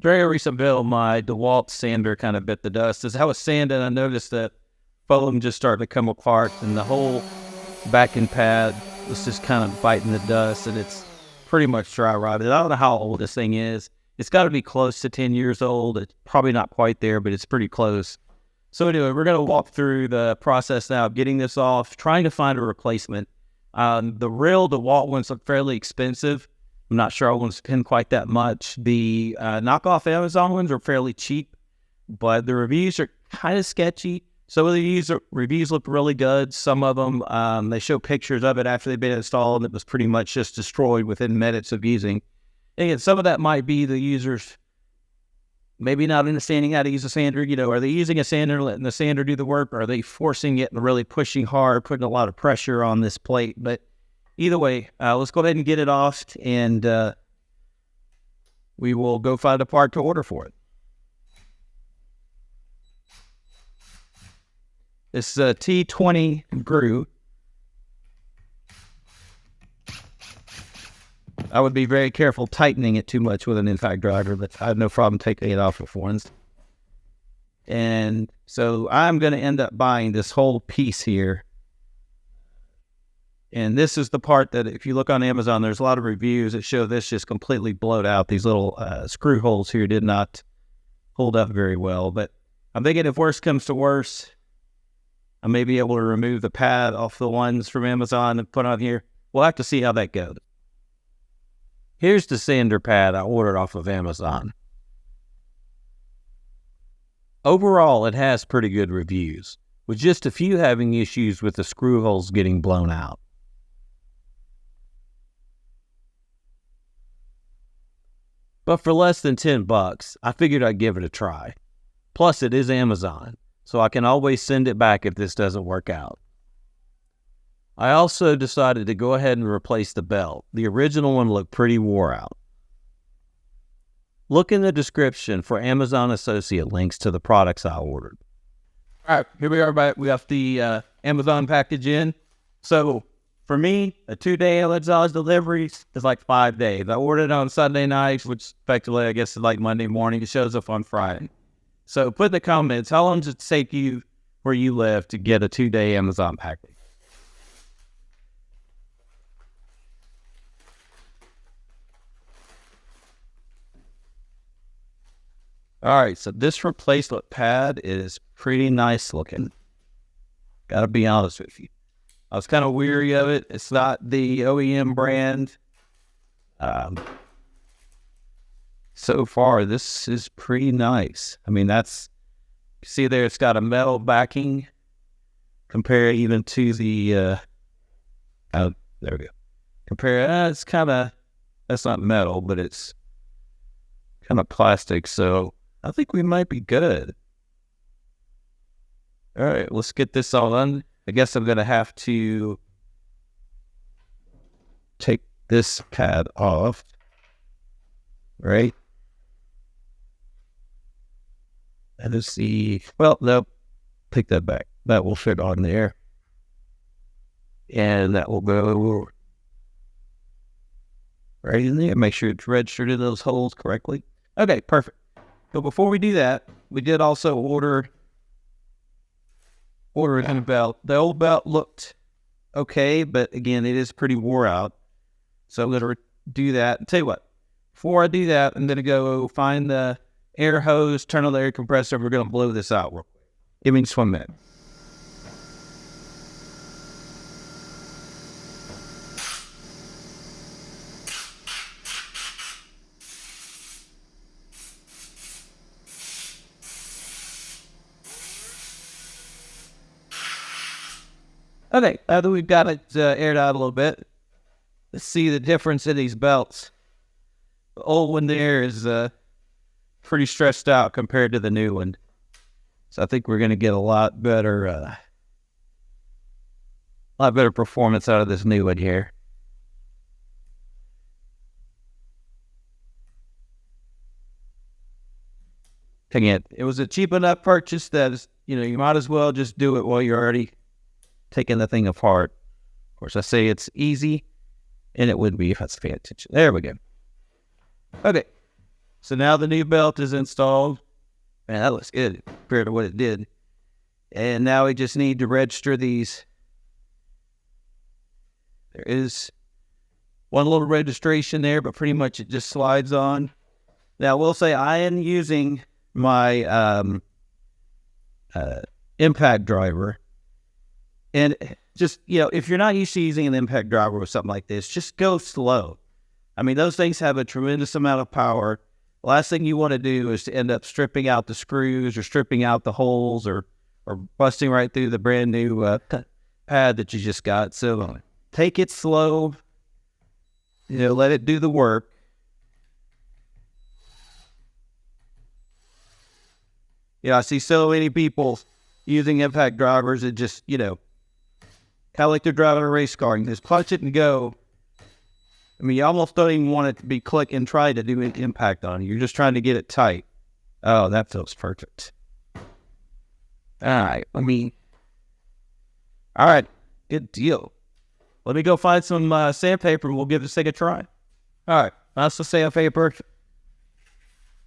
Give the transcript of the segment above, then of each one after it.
Very recent build, my DeWalt sander kind of bit the dust. As I was sanding, I noticed that foam just started to come apart, and the whole backing pad was just kind of biting the dust, and it's pretty much dry rotted. I don't know how old this thing is. It's got to be close to 10 years old. It's probably not quite there, but it's pretty close. So anyway, we're going to walk through the process now of getting this off, trying to find a replacement. The real DeWalt ones look fairly expensive. I'm not sure I want to spend quite that much. The knockoff Amazon ones are fairly cheap, but the reviews are kind of sketchy. Some of the reviews look really good. Some of them, they show pictures of it after they've been installed, and it was pretty much just destroyed within minutes of using. And again, some of that might be the users maybe not understanding how to use a sander. You know, are they using a sander, letting the sander do the work, or are they forcing it and really pushing hard, putting a lot of pressure on this plate? But either way, let's go ahead and get it off, and we will go find a part to order for it. This is a T20 Gru. I would be very careful tightening it too much with an impact driver, but I have no problem taking it off with ones. And so I'm going to end up buying this whole piece here. And this is the part that if you look on Amazon, there's a lot of reviews that show this just completely blowed out. These little screw holes here did not hold up very well. But I'm thinking if worse comes to worse, I may be able to remove the pad off the ones from Amazon and put on here. We'll have to see how that goes. Here's the sander pad I ordered off of Amazon. Overall, it has pretty good reviews, with just a few having issues with the screw holes getting blown out. But for less than $10, I figured I'd give it a try. Plus, it is Amazon, so I can always send it back if this doesn't work out. I also decided to go ahead and replace the belt. The original one looked pretty wore out. Look in the description for Amazon associate links to the products I ordered. All right, here we are back. We got the Amazon package in. So for me, a 2-day Amazon delivery is like 5 days. I ordered it on Sunday night, which effectively I guess is like Monday morning. It shows up on Friday. So put in the comments, how long does it take you where you live to get a 2-day Amazon package? All right, so this replacement pad is pretty nice looking. Gotta be honest with you. I was kind of weary of it. It's not the OEM brand. So far, this is pretty nice. I mean, see there, it's got a metal backing. Compare even to the, there we go. Compare, it's kind of, that's not metal, but it's kind of plastic, so I think we might be good. All right, let's get this all done. I guess I'm going to have to take this pad off, right? And let's see. Well, no, take that back. That will fit on there. And that will go right in there. Make sure it's registered in those holes correctly. Okay, perfect. But before we do that, we did also order a new belt. The old belt looked okay, but again, it is pretty wore out. So I'm going to do that. And tell you what, before I do that, I'm going to go find the air hose, turn on the air compressor. We're going to blow this out real quick. Give me just 1 minute. Okay, now that we've got it aired out a little bit, let's see the difference in these belts. The old one there is pretty stressed out compared to the new one. So I think we're going to get a lot better performance out of this new one here. Again, it was a cheap enough purchase that is, you might as well just do it while you're already taking the thing apart. Of course, I say it's easy, and it would be if I was paying attention. There we go. Okay. So now the new belt is installed. Man, that looks good compared to what it did. And now we just need to register these. There is one little registration there, but pretty much it just slides on. Now, I will say I am using my impact driver. And just, if you're not used to using an impact driver with something like this, just go slow. I mean, those things have a tremendous amount of power. The last thing you want to do is to end up stripping out the screws or stripping out the holes or busting right through the brand new pad that you just got. So take it slow, let it do the work. I see so many people using impact drivers that just, kind of like they're driving a race car. You just clutch it and go. I mean, you almost don't even want it to be click and try to do an impact on it. You're just trying to get it tight. Oh, that feels perfect. All right. All right. Good deal. Let me go find some sandpaper and we'll give this thing a try. All right. That's the sandpaper.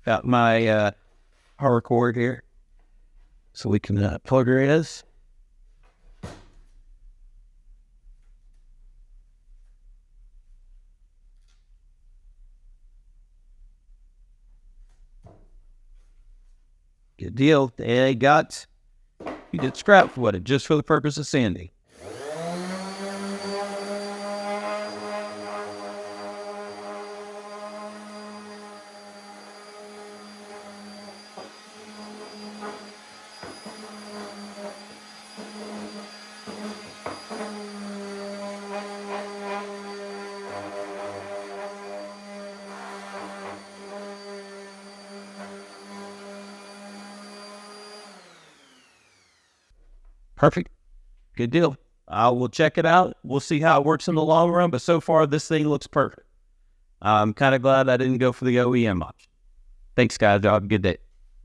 Got my power cord here. So we can plug her in. Good deal. They you did scrap wood just for the purpose of sanding. Perfect. Good deal. I will check it out. We'll see how it works in the long run, but so far this thing looks perfect. I'm kind of glad I didn't go for the OEM option. Thanks, guys. Have a good day.